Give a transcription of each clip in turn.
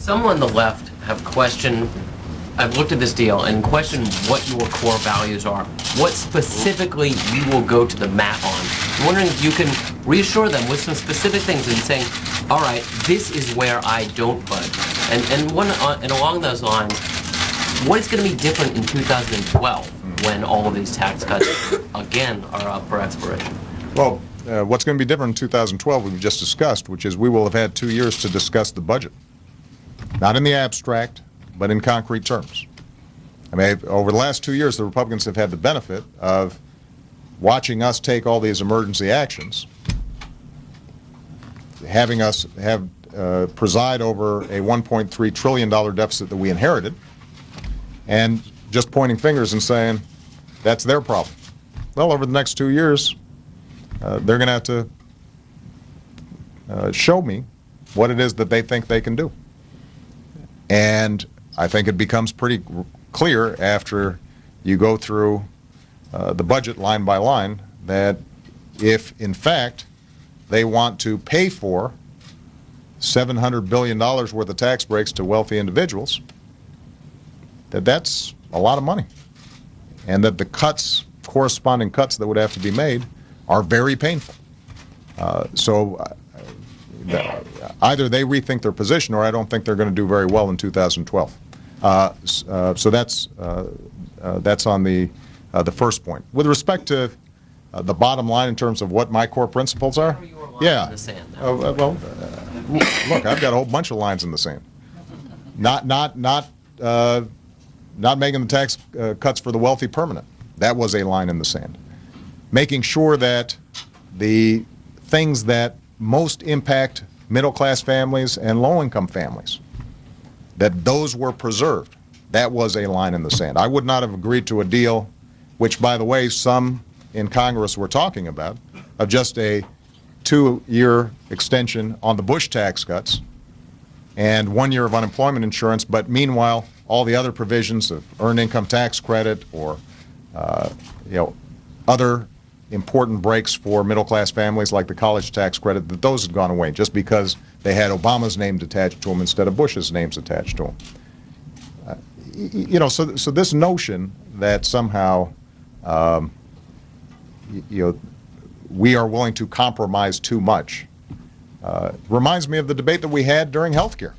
Some on the left have questioned, I've looked at this deal and questioned what your core values are, what specifically you will go to the mat on. I'm wondering if you can reassure them with some specific things and saying, all right, this is where I don't budge. And along those lines, what is going to be different in 2012 when all of these tax cuts, again, are up for expiration? Well, what's going to be different in 2012 we've just discussed, which is we will have had 2 years to discuss the budget. Not in the abstract, but in concrete terms. I mean, over the last 2 years, the Republicans have had the benefit of watching us take all these emergency actions, having us have preside over a $1.3 trillion deficit that we inherited, and just pointing fingers and saying, that's their problem. Well, over the next 2 years, they're going to have to show me what it is that they think they can do. And I think it becomes pretty clear after you go through the budget line by line that if, in fact, they want to pay for $700 billion worth of tax breaks to wealthy individuals, that's a lot of money. And that the cuts, corresponding cuts that would have to be made, are very painful. Either they rethink their position or I don't think they're going to do very well in 2012. So that's on the first point. With respect to the bottom line in terms of what my core principles are, yeah. Well, look, I've got a whole bunch of lines in the sand. Not making the tax cuts for the wealthy permanent. That was a line in the sand. Making sure that the things that most impact middle-class families and low-income families, that those were preserved. That was a line in the sand. I would not have agreed to a deal, which, by the way, some in Congress were talking about, of just a 2-year extension on the Bush tax cuts and 1 year of unemployment insurance, but meanwhile, all the other provisions of earned income tax credit or other important breaks for middle-class families like the college tax credit, that those had gone away just because they had Obama's name attached to them instead of Bush's names attached to them. So this notion that somehow we are willing to compromise too much reminds me of the debate that we had during health care.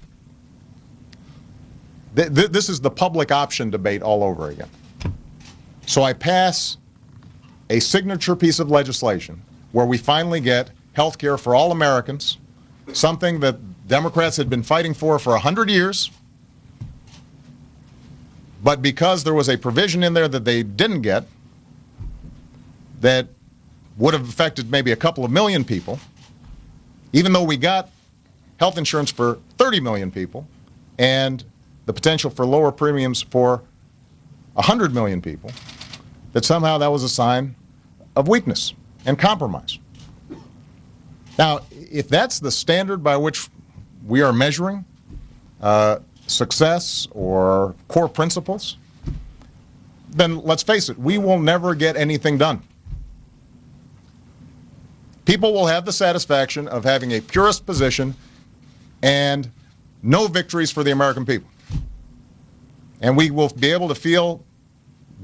This is the public option debate all over again. So I pass a signature piece of legislation where we finally get health care for all Americans, something that Democrats had been fighting for 100 years, but because there was a provision in there that they didn't get that would have affected maybe a couple of million people, even though we got health insurance for 30 million people and the potential for lower premiums for 100 million people, that somehow that was a sign of weakness and compromise. Now, if that's the standard by which we are measuring success or core principles, then let's face it, we will never get anything done. People will have the satisfaction of having a purist position and no victories for the American people. And we will be able to feel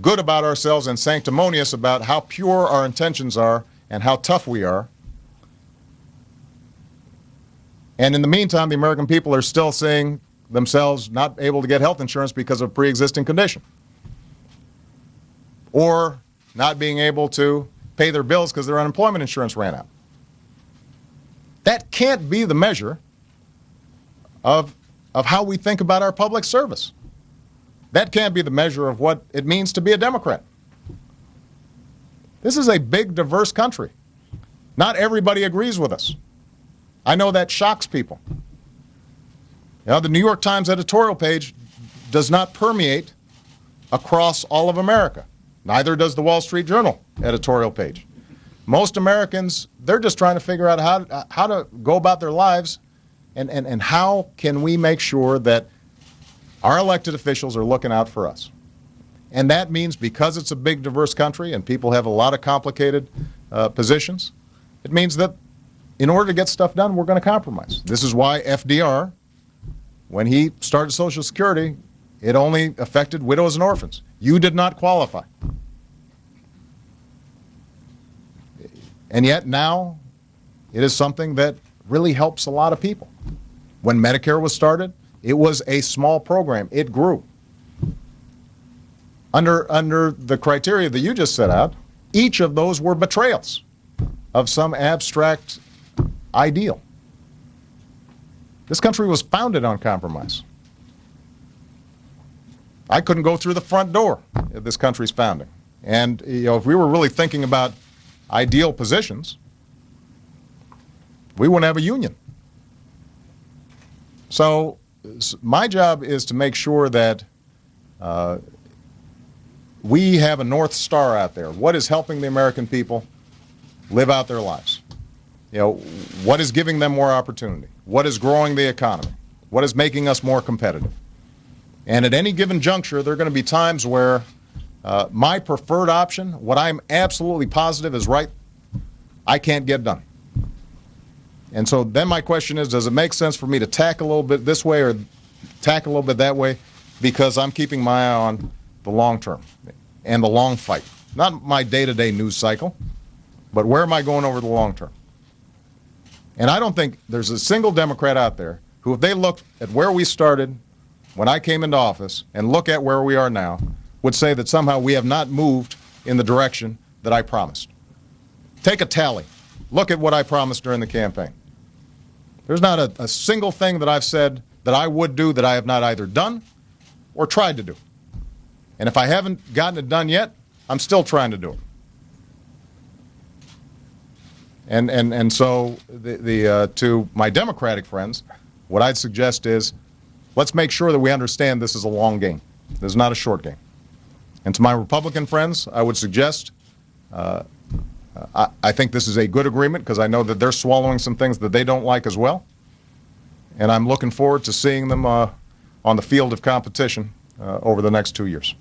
good about ourselves and sanctimonious about how pure our intentions are and how tough we are. And in the meantime, the American people are still seeing themselves not able to get health insurance because of a pre-existing condition, or not being able to pay their bills because their unemployment insurance ran out. That can't be the measure of how we think about our public service. That can't be the measure of what it means to be a Democrat. This is a big, diverse country. Not everybody agrees with us. I know that shocks people. The New York Times editorial page does not permeate across all of America. Neither does the Wall Street Journal editorial page. Most Americans, they're just trying to figure out how to go about their lives and how can we make sure that our elected officials are looking out for us. And that means because it's a big, diverse country and people have a lot of complicated positions, it means that in order to get stuff done, we're going to compromise. This is why FDR when he started Social Security, it only affected widows and orphans. You did not qualify. And yet now it is something that really helps a lot of people. When Medicare was started, it was a small program. It grew. Under the criteria that you just set out, each of those were betrayals of some abstract ideal. This country was founded on compromise. I couldn't go through the front door of this country's founding. And if we were really thinking about ideal positions, we wouldn't have a union. So my job is to make sure that we have a North Star out there. What is helping the American people live out their lives? What is giving them more opportunity? What is growing the economy? What is making us more competitive? And at any given juncture, there are going to be times where my preferred option, what I'm absolutely positive is right, I can't get done. And so then my question is, does it make sense for me to tack a little bit this way or tack a little bit that way? Because I'm keeping my eye on the long term and the long fight. Not my day-to-day news cycle, but where am I going over the long term? And I don't think there's a single Democrat out there who, if they look at where we started when I came into office and look at where we are now, would say that somehow we have not moved in the direction that I promised. Take a tally. Look at what I promised during the campaign. There's not a single thing that I've said that I would do that I have not either done or tried to do. And if I haven't gotten it done yet, I'm still trying to do it. And so to my Democratic friends, what I'd suggest is let's make sure that we understand this is a long game. This is not a short game. And to my Republican friends, I would suggest I think this is a good agreement because I know that they're swallowing some things that they don't like as well. And I'm looking forward to seeing them on the field of competition over the next 2 years.